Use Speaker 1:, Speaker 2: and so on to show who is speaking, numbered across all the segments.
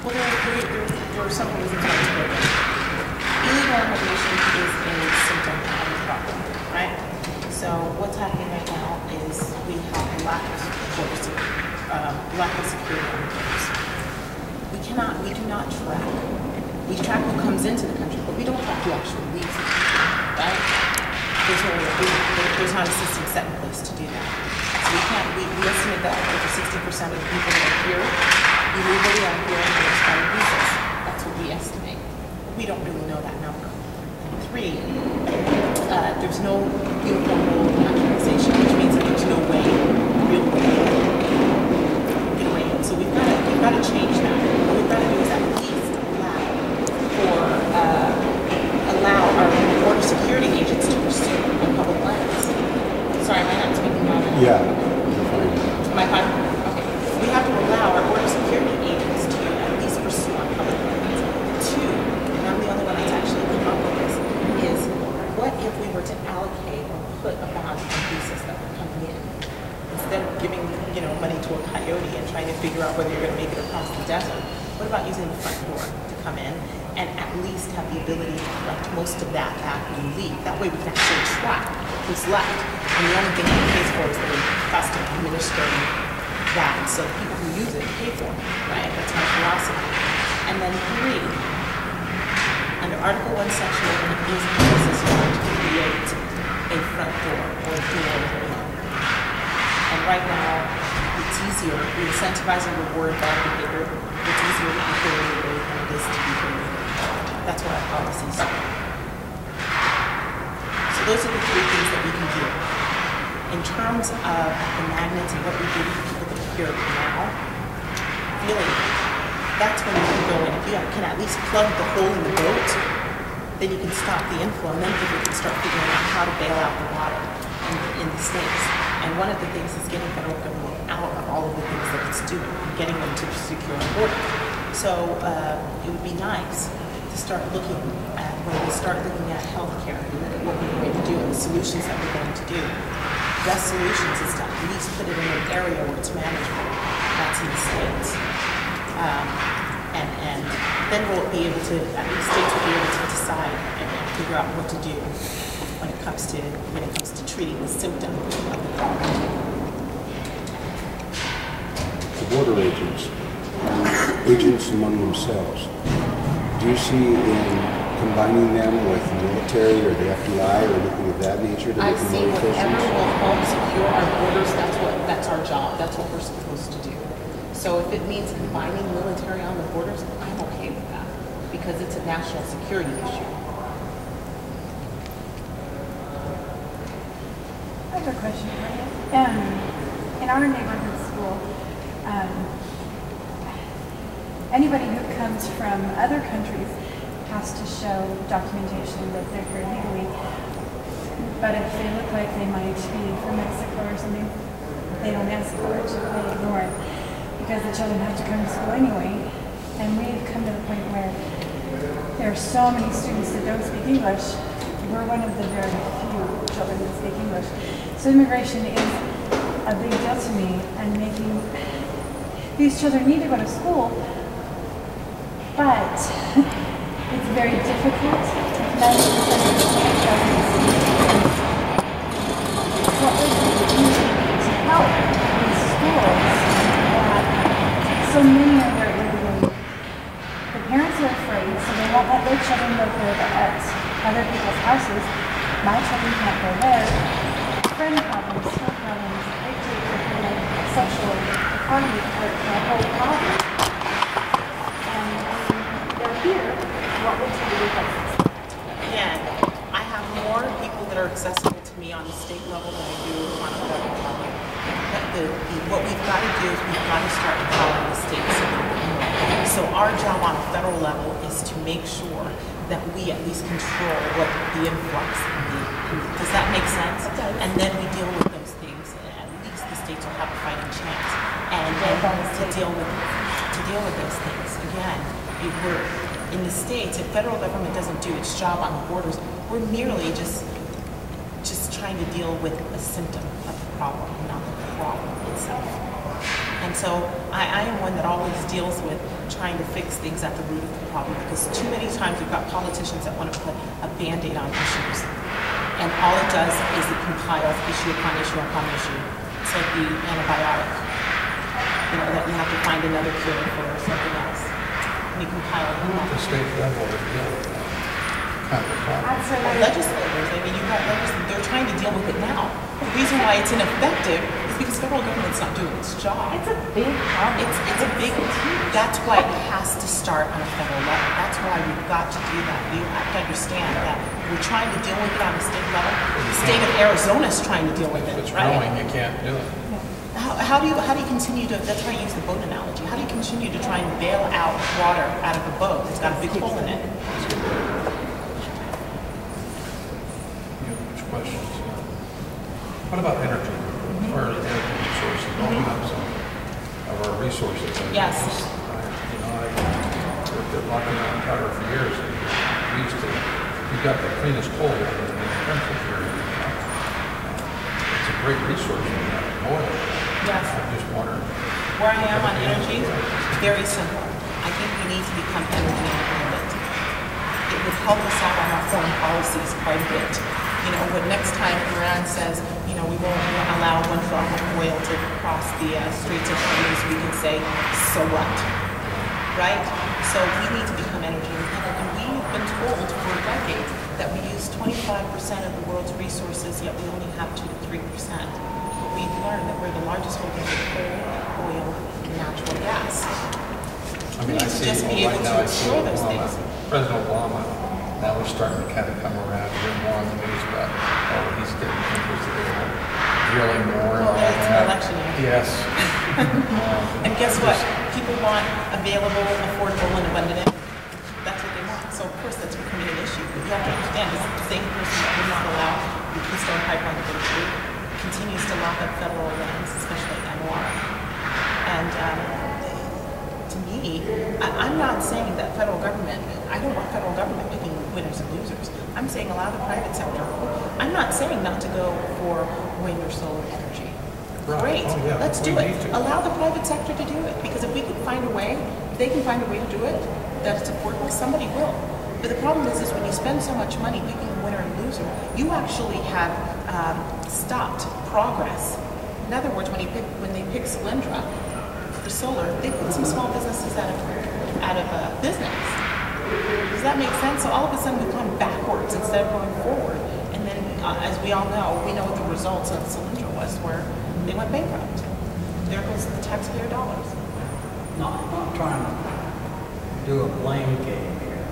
Speaker 1: Well, there are several reasons why it's broken. Illegal immigration is a symptom of the problem, right? So what's happening right now is we have a lack of security on the borders. We do not track. We track who comes into the country, but we don't track who actually leaves the country, right? There's not a system set in place to do that. So we estimate that over 60% of the people that are here illegally are here on expired visas. That's what we estimate. We don't really know that number. And 3, there's no uniform rule of naturalization, which means that there's no way, real way, to get away. So we've got to change that. What we've got to do is at least allow our border security agents to pursue on public lands. Sorry, am I not speaking about it?
Speaker 2: Yeah.
Speaker 1: Am I fine? Okay. We have to allow our border security agents to at least pursue on public lands. 2, and I'm the only one that's actually come up with this, is what if we were to allocate or put a bond on visas that were coming in? Instead of giving money to a coyote and trying to figure out whether you're going to make it across the desert, what about using the front door to come in and at least have the ability to collect most of that back when you leave? That way we can actually track who's left. And the only thing that pays for is the cost of administering that. So the people who use it pay for it, right? That's my philosophy. And then 3, under Article 1, Section 11, it is necessary to create a front door or a door. And right now, it's easier. We incentivize and reward bad behavior. It's easier to be illegal than it is to be illegal. That's what our policies do. So those are the 3 things that we can do. In terms of the magnets and what we do with people that are here now, really, that's when you can go in. If you can at least plug the hole in the boat, then you can stop the inflow, and then people can start figuring out how to bail out the water in the states. And one of the things is getting federal government out of all of the things that it's doing, and getting them to secure the border. So it would be nice to start looking at, when we start looking at healthcare, and look at what we're going to do and the solutions that we're going to do. Best solutions is to at least put it in an area where it's manageable. That's in the states. And then we'll be able to, at least states will be able to decide and figure out what to do when it comes to treating the symptom of the problem.
Speaker 2: The border agents, agents among themselves, do you see in combining them with the military or the FBI or anything of that nature to make them more efficient?
Speaker 1: Whatever will help secure our borders, that's our job. That's what we're supposed to do. So if it means combining military on the borders, I'm okay with that because it's a national security issue.
Speaker 3: I have a question for you. In our neighborhood school, anybody who comes from other countries has to show documentation that they're here legally. But if they look like they might be from Mexico or something, they don't ask for it, they ignore it. Because the children have to come to school anyway. And we've come to the point where there are so many students that don't speak English. We're one of the very few children that speak English. So immigration is a big deal to me, and making these children need to go to school, but it's very difficult if 90% of the students doesn't speak English. What we're doing to help these schools that so many of their illegally, the parents are afraid, so they won't let their children live at other people's houses. My children can't go there. Friend problems, school problems, social economy are a whole problem. And they're here. What would you do with us?
Speaker 1: Again, I have more people that are accessible to me on the state level than I do on a federal level. What we've got to do is we've got to start empowering the states a little bit more. So our job on a federal level is to make sure that we at least control what the influx can be. Does that make sense?
Speaker 3: It does.
Speaker 1: And then we deal with those things. At least the states will have a fighting chance. And then to deal with those things. Again, we're in the states. If federal government doesn't do its job on the borders, we're merely just trying to deal with a symptom of the problem, not the problem itself. And so I am one that always deals with trying to fix things at the root of the problem, because too many times we've got politicians that want to put a Band-Aid on issues. And all it does is it compiles issue upon issue upon issue. It's like the antibiotic, that you have to find another cure for something else. And you compile it.
Speaker 4: At the state level, to deal with that kind of a problem.
Speaker 3: Absolutely.
Speaker 1: Legislators, I mean, you have legislators, they're trying to deal with it now. The reason why it's ineffective is because federal government's not doing its job.
Speaker 3: It's a big problem.
Speaker 1: It's a big, that's why it has to start on a federal level. That's why we've got to do that. You have to understand that we're trying to deal with it on a state level. The state of Arizona is trying to deal with
Speaker 4: If
Speaker 1: it,
Speaker 4: it's
Speaker 1: right?
Speaker 4: growing, you can't do it.
Speaker 1: How do you continue to, that's why I use the boat analogy, how do you continue to try and bail out water out of a boat that's got a big hole in it?
Speaker 4: Which questions? What about energy? Or energy resources? Open up some of our resources.
Speaker 1: Yes.
Speaker 4: I worked at Lockheed Martin Power for years. And we've got the cleanest coal in the country here. It's a great resource in that oil.
Speaker 1: Yes.
Speaker 4: I just wonder.
Speaker 1: Where I am on energy, very simple. I think we need to become energy independent. It would help us out on our foreign policies quite a bit. When next time Iran says, we won't allow one drop of oil to cross the Straits of Hormuz, we can say, so what? Right? So we need to become energy independent. And we've been told for decades that we use 25% of the world's resources, yet we only have 2 to 3%. But we've learned that we're the largest holders of coal, oil, and natural gas.
Speaker 4: I mean, I see right now, I see Obama, President Obama, now we're starting to kind of come around, hear more on the news about, he's getting interested in drilling more.
Speaker 1: Well, it's an election year.
Speaker 4: Yes.
Speaker 1: And guess what? People want available, affordable, and abundant energy. That's what they want. So, of course, that's becoming an issue. But you have to understand, it's the same person that would not allow the Keystone Pipeline to go through continues to lock up federal lands, especially NOR. And to me, I'm not saying that federal government, I don't want federal government picking winners and losers. I'm saying allow the private sector. I'm not saying not to go for wind or solar energy.
Speaker 4: Right.
Speaker 1: Great,
Speaker 4: Oh, yeah.
Speaker 1: let's
Speaker 4: We
Speaker 1: do it.
Speaker 4: need to.
Speaker 1: Allow the private sector to do it, because if we can find a way, if they can find a way to do it that's affordable, somebody will. But the problem is when you spend so much money picking a winner and loser, you actually have stopped progress. In other words, when they pick Solyndra for solar, they put some small businesses out of business. Does that make sense? So all of a sudden we've gone backwards instead of going forward. And then, as we all know, we know what the results of Solyndra was, where they went bankrupt. There goes the taxpayer dollars.
Speaker 5: Not trying to do a blame game here,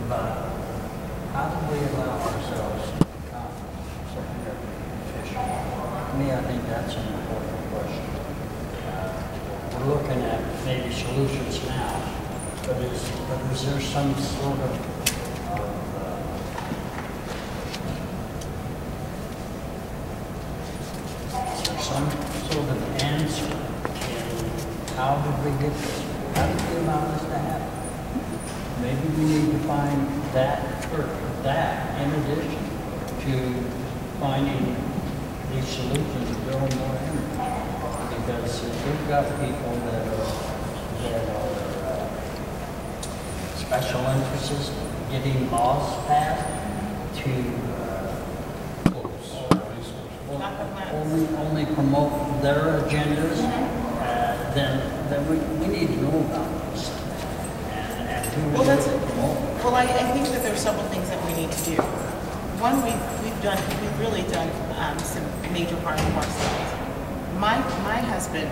Speaker 5: but how do we allow ourselves to become secondary efficient? To me, I think that's an important question. We're looking at maybe solutions now, but is there some sort of answer in how did we get this? How did we allow this to happen? Maybe we need to find that in addition to finding these solutions to building more energy. Because if we've got people that are special interests getting laws passed to only promote their agendas, then we need to know about this. And who
Speaker 1: Well, that's
Speaker 5: will promote.
Speaker 1: well. I think that there's several things that we need to do. One, we've really done some major harm to ourselves. My husband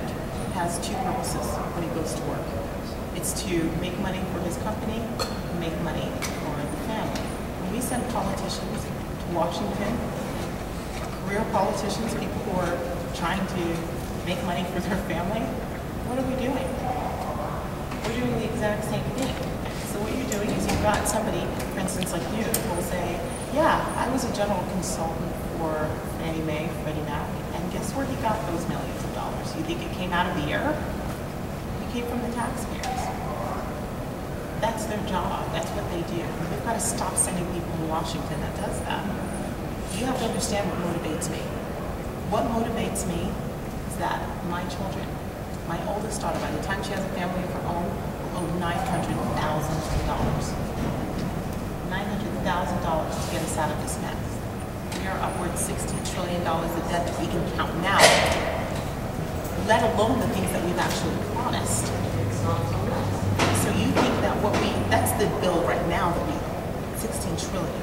Speaker 1: has two purposes when he goes to work. It's to make money for his company, and make money for the family. When we send politicians to Washington, career politicians, people who are trying to make money for their family, what are we doing? We're doing the exact same thing. So what you're doing is you've got somebody, for instance, like you, who will say, yeah, I was a general consultant for Fannie Mae, Freddie Mac, and guess where he got those millions of dollars? You think it came out of the air? It came from the taxpayers. That's their job. That's what they do. We've got to stop sending people to Washington that does that. You have to understand what motivates me. What motivates me is that my children My oldest daughter, by the time she has a family of her own, owed $900,000. $900,000 to get us out of this mess. We are upwards $16 trillion of debt that we can count now, let alone the things that we've actually promised. So you think that that's the bill right now that we owe, 16 trillion,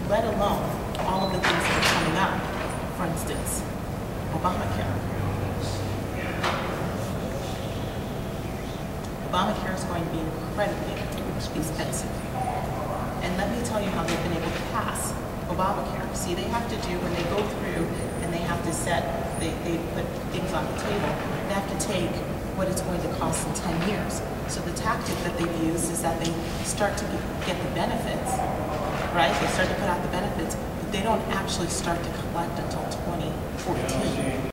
Speaker 1: let alone all of the things that are coming up. For instance, Obamacare. Obamacare is going to be incredibly expensive. And let me tell you how they've been able to pass Obamacare. See, they have to do, when they go through and they have to they put things on the table, they have to take what it's going to cost in 10 years. So the tactic that they've used is that they start to get the benefits, right? They start to put out the benefits, but they don't actually start to collect until 2014.